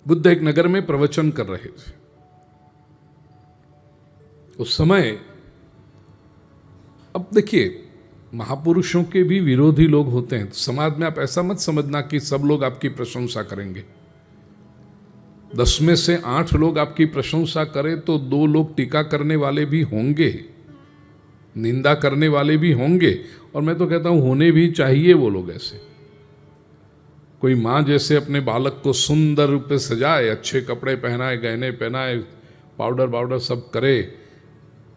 बुद्ध एक नगर में प्रवचन कर रहे थे। उस समय, अब देखिए, महापुरुषों के भी विरोधी लोग होते हैं। समाज में आप ऐसा मत समझना कि सब लोग आपकी प्रशंसा करेंगे। 10 में से 8 लोग आपकी प्रशंसा करें तो 2 लोग टीका करने वाले भी होंगे, निंदा करने वाले भी होंगे, और मैं तो कहता हूं होने भी चाहिए वो लोग ऐसे। कोई माँ जैसे अपने बालक को सुंदर रूप से सजाए, अच्छे कपड़े पहनाए, गहने पहनाए, पाउडर सब करे,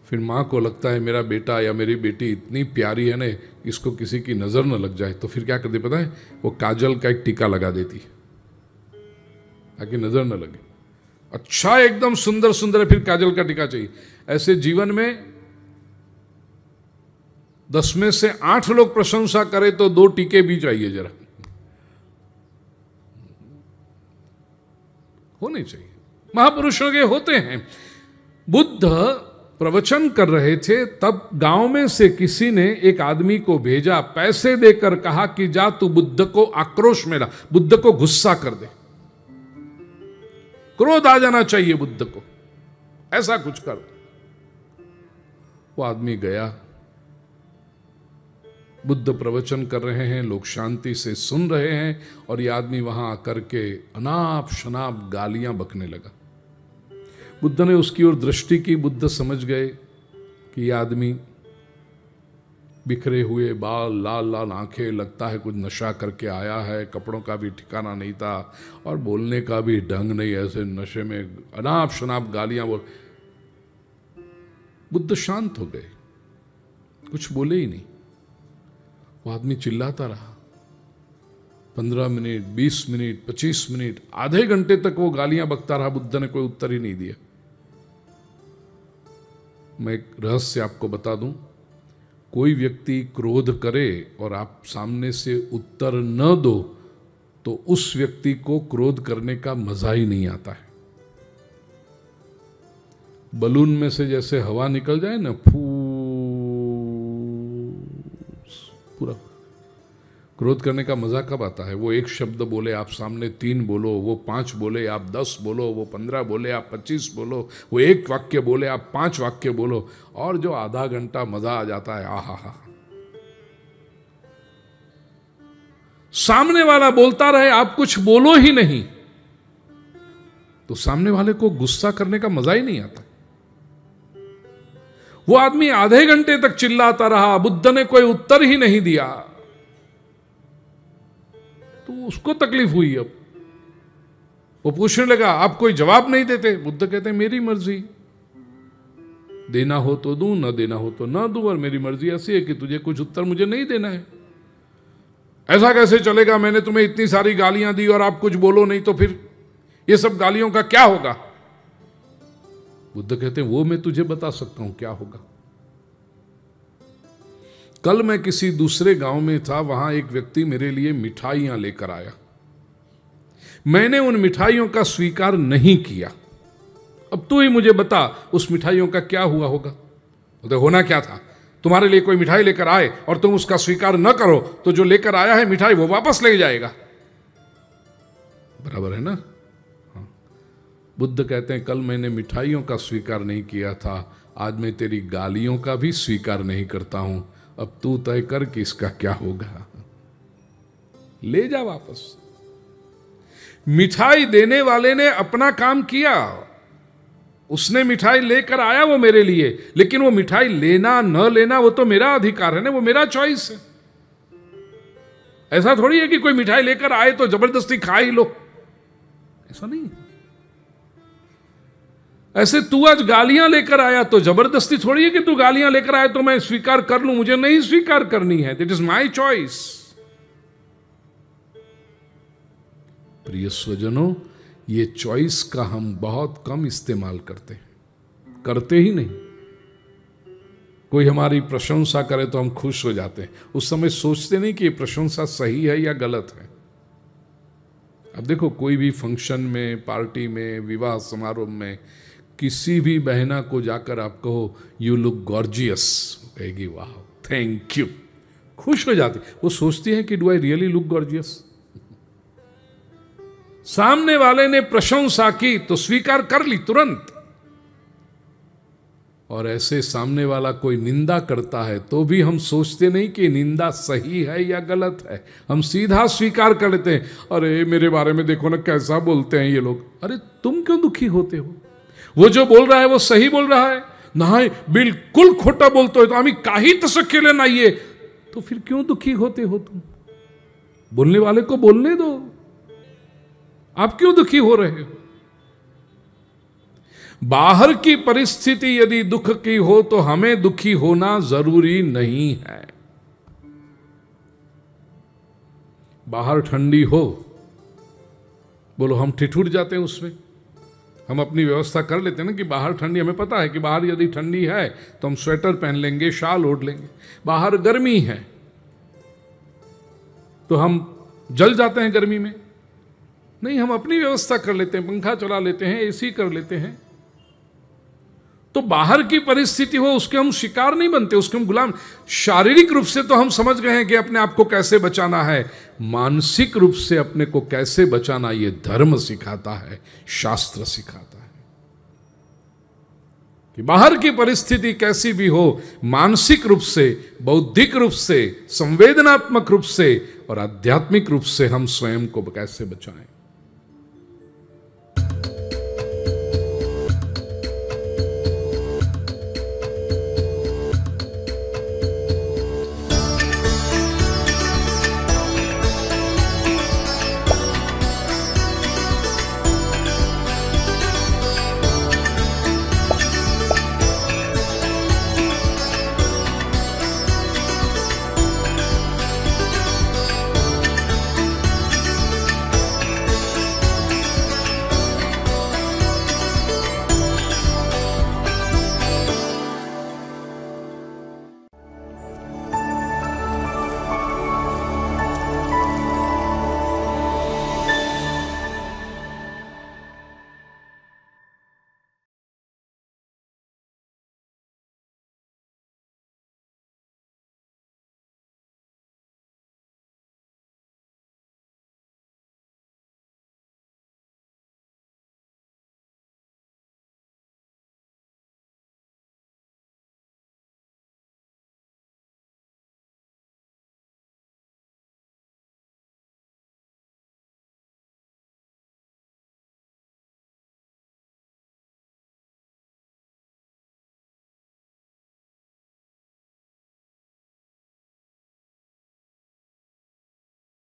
फिर माँ को लगता है मेरा बेटा या मेरी बेटी इतनी प्यारी है ना, इसको किसी की नज़र न लग जाए, तो फिर क्या करती पता है? वो काजल का एक टीका लगा देती ताकि नज़र न लगे। अच्छा एकदम सुंदर सुंदर है, फिर काजल का टीका चाहिए। ऐसे जीवन में 10 में से 8 लोग प्रशंसा करे तो 2 टीके भी चाहिए, जरा होने चाहिए। महापुरुषों के होते हैं। बुद्ध प्रवचन कर रहे थे, तब गांव में से किसी ने एक आदमी को भेजा, पैसे देकर कहा कि जा तू बुद्ध को आक्रोश में ला, बुद्ध को गुस्सा कर दे, क्रोध आ जाना चाहिए बुद्ध को, ऐसा कुछ कर। वो आदमी गया, बुद्ध प्रवचन कर रहे हैं, लोग शांति से सुन रहे हैं, और ये आदमी वहां आकर के अनाप शनाप गालियां बकने लगा। बुद्ध ने उसकी ओर दृष्टि की। बुद्ध समझ गए कि ये आदमी बिखरे हुए बाल, लाल लाल आंखें, लगता है कुछ नशा करके आया है, कपड़ों का भी ठिकाना नहीं था और बोलने का भी ढंग नहीं, ऐसे नशे में अनाप शनाप गालियां बोल। बुद्ध शांत हो गए, कुछ बोले ही नहीं। वो आदमी चिल्लाता रहा 15 मिनट, 20 मिनट, 25 मिनट, आधे घंटे तक वो गालियां बकता रहा। बुद्ध ने कोई उत्तर ही नहीं दिया। मैं एक रहस्य आपको बता दूं, कोई व्यक्ति क्रोध करे और आप सामने से उत्तर न दो तो उस व्यक्ति को क्रोध करने का मजा ही नहीं आता है। बलून में से जैसे हवा निकल जाए ना, पूरा क्रोध करने का मजा कब आता है? वो एक शब्द बोले, आप सामने 3 बोलो, वो 5 बोले, आप 10 बोलो, वो 15 बोले, आप 25 बोलो, वो 1 वाक्य बोले, आप 5 वाक्य बोलो, और जो आधा घंटा मजा आ जाता है, आहा हा। सामने वाला बोलता रहे, आप कुछ बोलो ही नहीं, तो सामने वाले को गुस्सा करने का मजा ही नहीं आता। वो आदमी आधे घंटे तक चिल्लाता रहा, बुद्ध ने कोई उत्तर ही नहीं दिया, तो उसको तकलीफ हुई। अब वो पूछने लगा, आप कोई जवाब नहीं देते? बुद्ध कहते हैं मेरी मर्जी, देना हो तो दूं, न देना हो तो न दूं, और मेरी मर्जी ऐसी है कि तुझे कुछ उत्तर मुझे नहीं देना है। ऐसा कैसे चलेगा? मैंने तुम्हें इतनी सारी गालियां दी और आप कुछ बोलो नहीं, तो फिर ये सब गालियों का क्या होगा? बुद्ध कहते हैं वो मैं तुझे बता सकता हूं क्या होगा। कल मैं किसी दूसरे गांव में था, वहां एक व्यक्ति मेरे लिए मिठाइयां लेकर आया। मैंने उन मिठाइयों का स्वीकार नहीं किया। अब तू ही मुझे बता उस मिठाइयों का क्या हुआ होगा? तो होना क्या था? तुम्हारे लिए कोई मिठाई लेकर आए और तुम उसका स्वीकार न करो तो जो लेकर आया है मिठाई वो वापस ले जाएगा, बराबर है ना? हाँ। बुद्ध कहते हैं कल मैंने मिठाइयों का स्वीकार नहीं किया था, आज मैं तेरी गालियों का भी स्वीकार नहीं करता हूं। अब तू तय कर कि इसका क्या होगा, ले जा वापस। मिठाई देने वाले ने अपना काम किया, उसने मिठाई लेकर आया वो मेरे लिए, लेकिन वो मिठाई लेना न लेना वो तो मेरा अधिकार है ना, वो मेरा चॉइस है। ऐसा थोड़ी है कि कोई मिठाई लेकर आए तो जबरदस्ती खा ही लो, ऐसा नहीं। ऐसे तू आज गालियां लेकर आया तो जबरदस्ती थोड़ी है कि तू गालियां लेकर आया तो मैं स्वीकार कर लूं, मुझे नहीं स्वीकार करनी है, दैट इज माई चॉइस। प्रिय स्वजनों, ये चॉइस का हम बहुत कम इस्तेमाल करते ही नहीं। कोई हमारी प्रशंसा करे तो हम खुश हो जाते हैं, उस समय सोचते नहीं कि ये प्रशंसा सही है या गलत है। अब देखो, कोई भी फंक्शन में, पार्टी में, विवाह समारोह में किसी भी बहना को जाकर आप कहो यू लुक गॉर्जियस, कहेगी वाह थैंक यू, खुश हो जाती। वो सोचती है कि do I really look gorgeous? सामने वाले ने प्रशंसा की तो स्वीकार कर ली तुरंत, और ऐसे सामने वाला कोई निंदा करता है तो भी हम सोचते नहीं कि निंदा सही है या गलत है, हम सीधा स्वीकार कर लेते हैं। अरे मेरे बारे में देखो ना कैसा बोलते हैं ये लोग। अरे तुम क्यों दुखी होते हो? वो जो बोल रहा है वो सही बोल रहा है? नहीं, बिल्कुल खोटा बोलते हो तो आम्ही काही तसं केलं नाहीये, तो फिर क्यों दुखी होते हो तुम? बोलने वाले को बोलने दो, आप क्यों दुखी हो रहे हो? बाहर की परिस्थिति यदि दुख की हो तो हमें दुखी होना जरूरी नहीं है। बाहर ठंडी हो, बोलो हम ठिठुर जाते हैं उसमें, हम अपनी व्यवस्था कर लेते हैं ना कि बाहर ठंडी, हमें पता है कि बाहर यदि ठंडी है तो हम स्वेटर पहन लेंगे, शाल ओढ़ लेंगे। बाहर गर्मी है तो हम जल जाते हैं गर्मी में? नहीं, हम अपनी व्यवस्था कर लेते हैं, पंखा चला लेते हैं, एसी कर लेते हैं। तो बाहर की परिस्थिति हो उसके हम शिकार नहीं बनते, उसके हम गुलाम। शारीरिक रूप से तो हम समझ गए हैं कि अपने आप को कैसे बचाना है, मानसिक रूप से अपने को कैसे बचाना ये धर्म सिखाता है, शास्त्र सिखाता है। कि बाहर की परिस्थिति कैसी भी हो, मानसिक रूप से, बौद्धिक रूप से, संवेदनात्मक रूप से और आध्यात्मिक रूप से हम स्वयं को कैसे बचाएं।